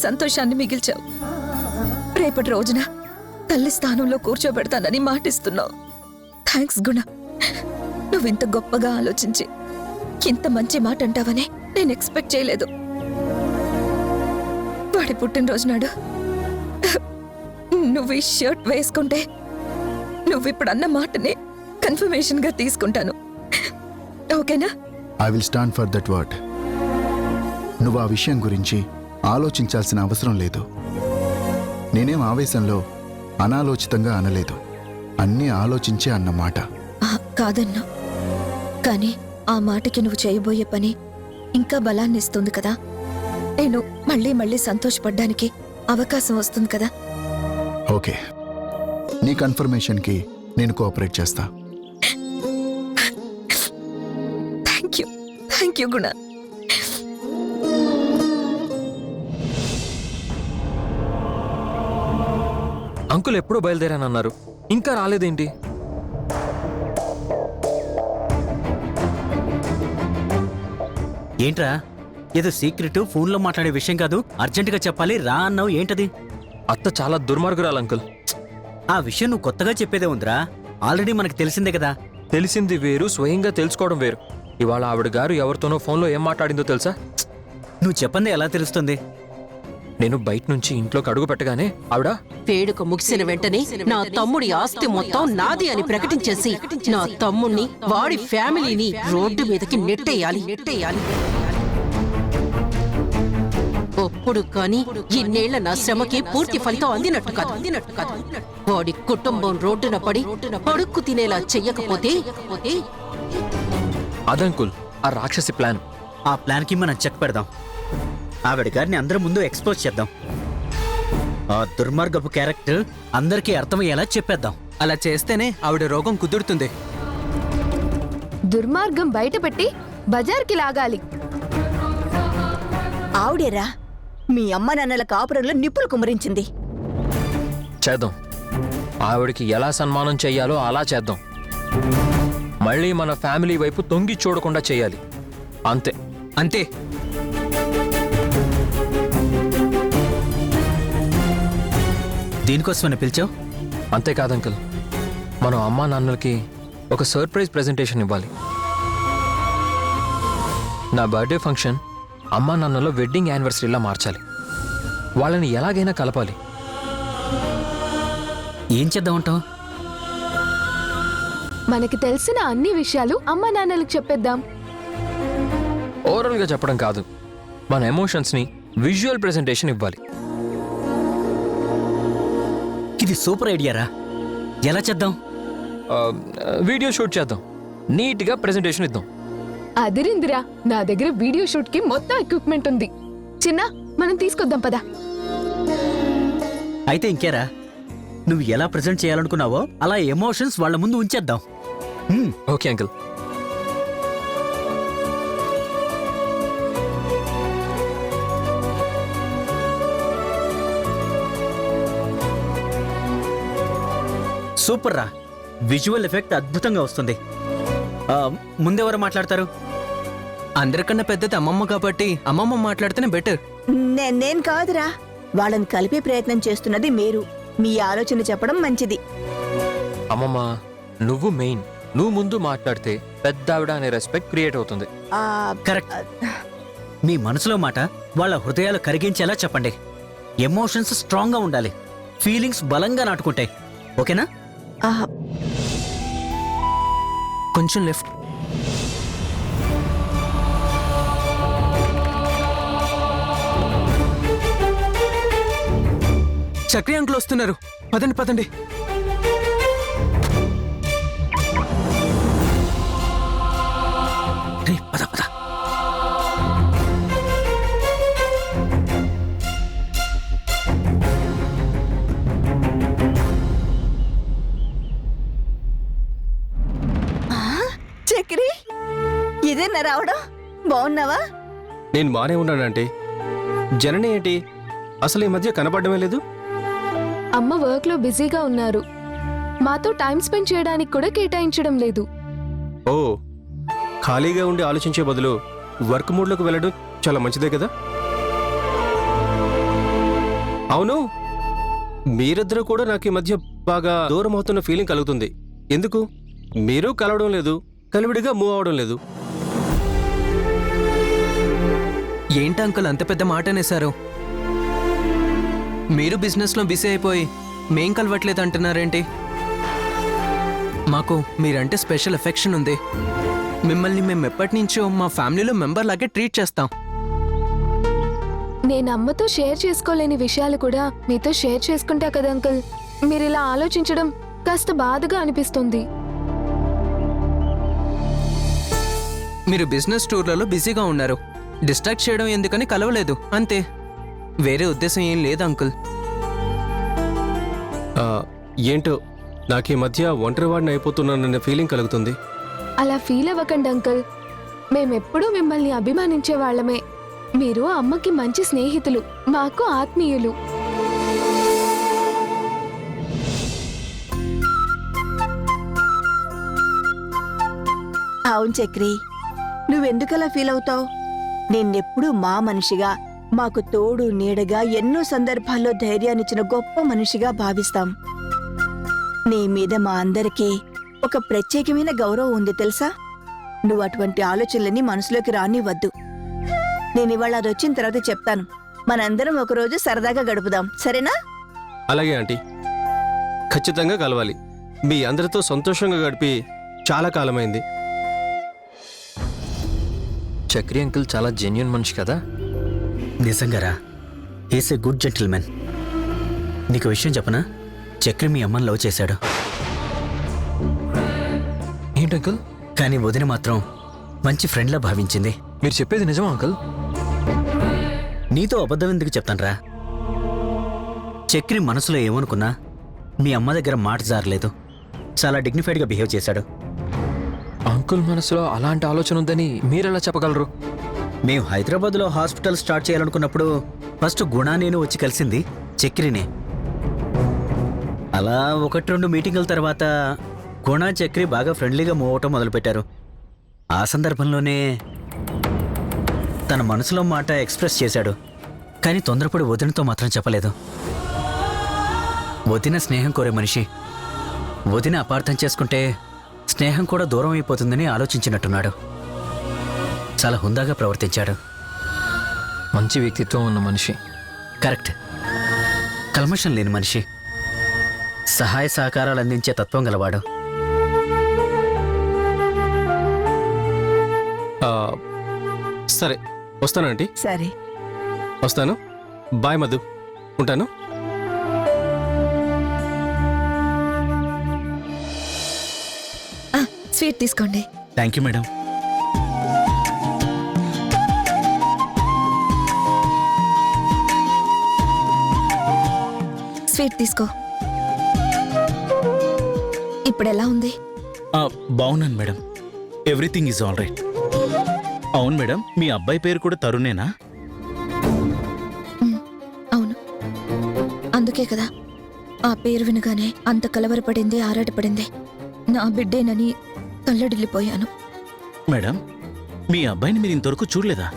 సంతోషాన్ని మిగిల్చావు. రేపటి రోజున తల్లి స్థానంలో కూర్చోబెడతానని మాటిస్తున్నావు. థ్యాంక్స్ గుణ. నువ్వింత గొప్పగా ఆలోచించి ఇంత మంచి మాట అంటావని నేను ఎక్స్పెక్ట్ చేయలేదు. వాడి పుట్టినరోజు నాడు నువ్వు ఈ షర్ట్ వేసుకుంటే నువ్విప్పుడు అన్న మాటని కన్ఫర్మేషన్ గా తీసుకుంటాను. ఓకేనా? I will stand for that word. నువ్వు ఆ విషయం గురించి ఆలోచించాల్సిన అవసరం లేదు. నేనేం ఆవేశంలో అనాలోచితంగా అనలేదు, అన్నీ ఆలోచించే అన్నమాట. కాదన్నా, కానీ ఆ మాటకి నువ్వు చేయబోయే పని ఇంకా బలాన్ని ఇస్తుంది కదా. నేను మళ్ళీ మళ్ళీ సంతోషపడ్డానికి అవకాశం వస్తుంది కదా. ఓకే, నీ కన్ఫర్మేషన్కి నేను కోఆపరేట్ చేస్తా. Thank you Guna. అంకుల్ ఎప్పుడో బయలుదేరానన్నారు, ఇంకా రాలేదేంటి? ఏంట్రా, ఏదో సీక్రెట్ ఫోన్లో మాట్లాడే విషయం కాదు, అర్జెంటుగా చెప్పాలి రా అన్నావు, ఏంటది? అత్త చాలా దుర్మార్గురాలు అంకుల్. ఆ విషయం నువ్వు కొత్తగా చెప్పేదే ఉందిరా, ఆల్రెడీ మనకు తెలిసిందే కదా. తెలిసింది వేరు, స్వయంగా తెలుసుకోవడం వేరు. ఇవాళ ఆవిడ గారు ఎవరితోనో ఫోన్లో ఏం మాట్లాడిందో తెలుసా? నువ్వు చెప్పందే ఎలా తెలుస్తుంది? నేను బయట నుంచి ఇంట్లోకి అడుగు పెట్టగానే ఆవిడ వేడుక ముగిసిన వెంటనే నా తమ్ముడి ఆస్తి మొత్తం నాది అని ప్రకటించేసి నా తమ్ముణ్ణి వాడి ఫ్యామిలీని రోడ్డు మీదకి నెట్టేయాలి. ఒప్పుడు కాని ఇన్నేళ్ల నా శ్రమకి పూర్తి ఫలితం అందినట్టు కాదు. వాడి కుటుంబం రోడ్డున పడి పడుక్కు తినేలా చెయ్యకపోతే అదంకుల్ ఆ రాక్షసి ప్లాన్. ఆ ప్లాన్కి మనం చెక్ పెడదాం. ఆవిడ గారిని అందరి ముందు ఎక్స్పోజ్ చేద్దాం. ఆ దుర్మార్గపు క్యారెక్టర్ అందరికీ అర్థమయ్యేలా చెప్పేద్దాం. అలా చేస్తేనే ఆవిడ రోగం కుదురుతుంది. దుర్మార్గం బయటపెట్టి బజార్కి లాగాలి. ఆవిడేరా మీ అమ్మ నాన్నల కాపురంలో నిప్పులు కుమరించింది. చేద్దాం. ఆవిడకి ఎలా సన్మానం చెయ్యాలో అలా చేద్దాం. మళ్ళీ మన ఫ్యామిలీ వైపు తొంగి చూడకుండా చేయాలి. అంతే అంతే. దీనికోసమని పిలిచావు? అంతేకాదు అంకుల్, మనం అమ్మా నాన్నలకి ఒక సర్ప్రైజ్ ప్రెజెంటేషన్ ఇవ్వాలి. నా బర్త్డే ఫంక్షన్ అమ్మా నాన్నలో వెడ్డింగ్ యానివర్సరీలా మార్చాలి. వాళ్ళని ఎలాగైనా కలపాలి. ఏం చేద్దామంటావు? మనకి తెలిసిన అన్ని విషయాలు అమ్మా నాన్నలకు చెప్పేద్దాం. ఓవరాల్గా చెప్పడం కాదు, మన ఎమోషన్స్ని విజువల్ ప్రెజెంటేషన్ ఇవ్వాలి. ఇది సూపర్ ఐడియారా. ఎలా చేద్దాం? వీడియో షూట్ చేద్దాం. నీట్గా ప్రెజెంటేషన్ ఇద్దాం. అదిరిందిరా, నా దగ్గర వీడియో షూట్ కి మొత్తం ఎక్విప్మెంట్ ఉంది. చిన్న, మనం తీసుకొద్దాం పదా. అయితే ఇంకేరా, నువ్వు ఎలా ప్రెజెంట్ చేయాలనుకున్నావో అలా ఎమోషన్స్ వాళ్ళ ముందు ఉంచేద్దాం. Okay uncle. సూపర్ రా, విజువల్ ఎఫెక్ట్ అద్భుతంగా వస్తుంది. ముందెవరు మాట్లాడతారు? అందరికన్నా పెద్దది అమ్మమ్మ కాబట్టి అమ్మమ్మ మాట్లాడితేనే బెటర్. నేను కాదురా, వాళ్ళని కలిపే ప్రయత్నం చేస్తున్నది మీరు. మీ ఆలోచన చెప్పడం మంచిది. అమ్మమ్మ, నువ్వు మెయిన్. నువ్వు ముందు మాట్లాడితే పెద్దావిడ అనే రెస్పెక్ట్ క్రియేట్ అవుతుంది. కరెక్ట్. మీ మనసులో మాట వాళ్ళ హృదయాలు కరిగించేలా చెప్పండి. ఎమోషన్స్ స్ట్రాంగ్గా ఉండాలి, ఫీలింగ్స్ బలంగా నాటుకుంటాయి. ఓకేనా? కొంచెం లెఫ్ట్. చక్రి అంకుల్ వస్తున్నారు. పదండి పదండి. పద పద. చక్రి, ఇదేనా రావడం? బాగున్నావా? నేను బానే ఉన్నానంటే. జనని ఏంటి అసలు ఈ మధ్య కనపడమే లేదు? అమ్మ వర్క్ లో బిజీగా ఉన్నారు. మాతో టైం స్పెండ్ చేయడానికి కూడా కేటాయించడం లేదు. ఓ, ఖాళీగా ఉండి ఆలోచించే బదులు వర్క్ మూడ్లోకి వెళ్ళడం చాలా మంచిదే కదా. అవును, మీరిద్దరూ కూడా నాకు ఈ మధ్య బాగా దూరం అవుతున్న ఫీలింగ్ కలుగుతుంది. ఎందుకు? మీరు కలవడం లేదు, కలివిడిగా మూవ్ అవడం లేదు. ఏంటి అంకుల్ అంత పెద్ద మాట అనేసారు? మీరు బిజినెస్లో బిజీ అయిపోయి మేం కలవట్లేదు అంటున్నారేంటి? మాకు మీరంటే స్పెషల్ ఎఫెక్షన్ ఉంది. మిమ్మల్ని మేము ఎప్పటి నుంచో మా ఫ్యామిలీలో మెంబర్ లాగే ట్రీట్ చేస్తాం. నేను అమ్మతో షేర్ చేసుకోలేని విషయాలు కూడా మీతో షేర్ చేసుకుంటా కదా అంకుల్. మీరు ఇలా ఆలోచించడం కాస్త బాధగా అనిపిస్తుంది. మీరు బిజినెస్ టూర్లలో బిజీగా ఉన్నారు. డిస్ట్రాక్ట్ చేయడం ఎందుకని కలవలేదు అంతే. వేరే ఉద్దేశం ఏం లేదు అంకుల్. ఏంటో నాకు ఈ మధ్య ఒంటరివాడిని అయిపోతున్నానన్న ఫీలింగ్ కలుగుతుంది. అలా ఫీల్ అవ్వకండి అంకుల్. మేమెప్పుడూ మిమ్మల్ని అభిమానించే వాళ్ళమే. మీరు అమ్మకి మంచి స్నేహితులు, మాకు ఆత్మీయులు. అవును చక్రి, నువ్వెందుకలా ఫీల్ అవుతావు? నిన్నెప్పుడూ మా మనిషిగా, మాకు తోడు నీడగా, ఎన్నో సందర్భాల్లో ధైర్యాన్నిచ్చిన గొప్ప మనిషిగా భావిస్తాం. నీ మీద మా అందరికీ ఒక ప్రత్యేకమైన గౌరవం ఉంది తెలుసా? నువ్వు అటువంటి ఆలోచనలన్నీ మనసులోకి రానివ్వద్దు. నేనివాళ అది వచ్చిన తర్వాత చెప్తాను. మనందరం ఒకరోజు సరదాగా గడుపుదాం, సరేనా? అలాగే ఆంటీ, ఖచ్చితంగా కలవాలి. మీ అందరితో సంతోషంగా గడిపి చాలా కాలమైంది. చక్రి అంకుల్ చాలా జెన్యున్ మనిషి కదా. నిజంగారా, ఈస్ ఏ గుడ్ జెంటిల్మెన్. నీకు విషయం చెప్పనా? చక్రి మీ అమ్మని లవ్ చేశాడు. ఏంటి అంకుల్? కానీ వదిన మాత్రం మంచి ఫ్రెండ్లా భావించింది. మీరు చెప్పేది నిజమా అంకుల్? నీతో అబద్ధం ఎందుకు చెప్తాన్రా? చక్రి మనసులో ఏమనుకున్నా మీ అమ్మ దగ్గర మాట జారలేదు. చాలా డిగ్నిఫైడ్గా బిహేవ్ చేశాడు. అంకుల్ మనసులో అలాంటి ఆలోచన ఉందని మీరెలా చెప్పగలరు? మేము హైదరాబాద్లో హాస్పిటల్ స్టార్ట్ చేయాలనుకున్నప్పుడు ఫస్ట్ గుణ నేను వచ్చి కలిసింది చక్రినే. అలా 1-2 మీటింగుల తర్వాత గుణ చక్రి బాగా ఫ్రెండ్లీగా మూవ్ అవటం మొదలుపెట్టారు. ఆ సందర్భంలోనే తన మనసులో మాట ఎక్స్ప్రెస్ చేశాడు. కానీ తొందరపడి వదినతో మాత్రం చెప్పలేదు. వదిన స్నేహం కోరే మనిషి. వదిన అపార్థం చేసుకుంటే స్నేహం కూడా దూరం అయిపోతుందని ఆలోచించినట్టున్నాడు. చాలా హుందాగా ప్రవర్తించాడు. మంచి వ్యక్తిత్వం ఉన్న మనిషి. కరెక్ట్. కల్మషం లేని మనిషి. సహాయ సహకారాలు అందించే తత్వం గలవాడు. సరే, వస్తాను ఆంటీ. సరే, వస్తాను. బాయ్ మధు, ఉంటాను. స్వీట్ తీసుకోండి. Thank you madam. స్వీట్ తీసుకో. ఇప్పుడు ఎలా ఉంది? బాగున్నాను madam. Everything is all right. అవును మేడం, మీ అబ్బాయి పేరు కూడా తరుణేనా? అవును, అందుకే కదా ఆ పేరు వినగానే అంత కలవరపడింది, ఆరాటపడింది. నా బిడ్డేనని కళ్ళడిల్లిపోయాను. మేడం, మీ అబ్బాయిని మీరు ఇంతవరకు చూడలేదా?